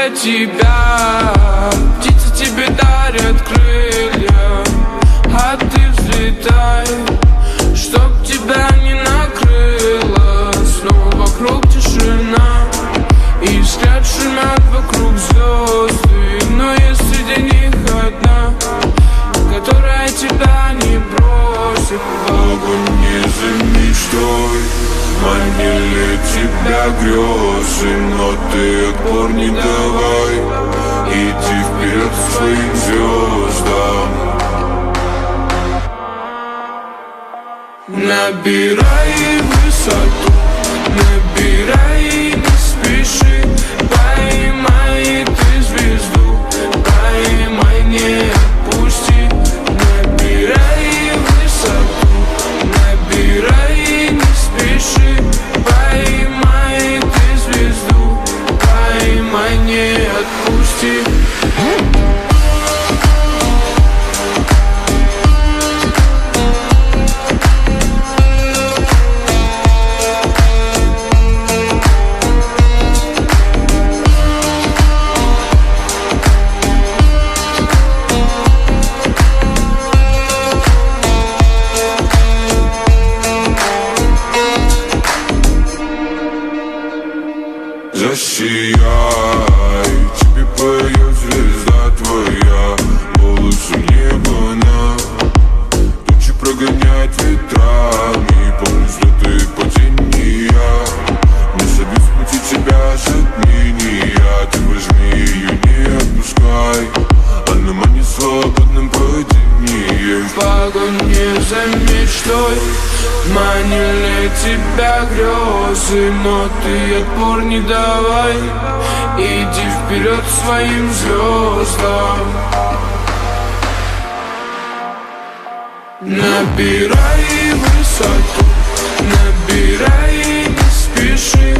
для тебя. Птицы тебе дарят крылья, а ты взлетай, чтоб тебя не накрыло. Снова вокруг тишина, и взгляд шумят вокруг звезды. Но есть среди них одна, которая тебя не бросит. Погони за мечтой манили тебя грезы, но ты отпор не давай, иди вперед к своим звездам. Набирай высоту, набирай, не спеши. Поймай ты звезду, поймай, не отпусти. Набирай высоту, набирай, не спеши. Поймай ты звезду, поймай, не отпусти. Засияй, тебе поет звезда твоя, голос у неба на тучи прогонять ветрами, помни взлеты и падения. Не забив в пути тебя затмения, ты возьми ее, не отпускай, она манит свободным падением. В погоне за мечтой манили тебя грезы, но ты отпор не давай, иди вперед к своим звездам. Набирай высоту, набирай, не спеши.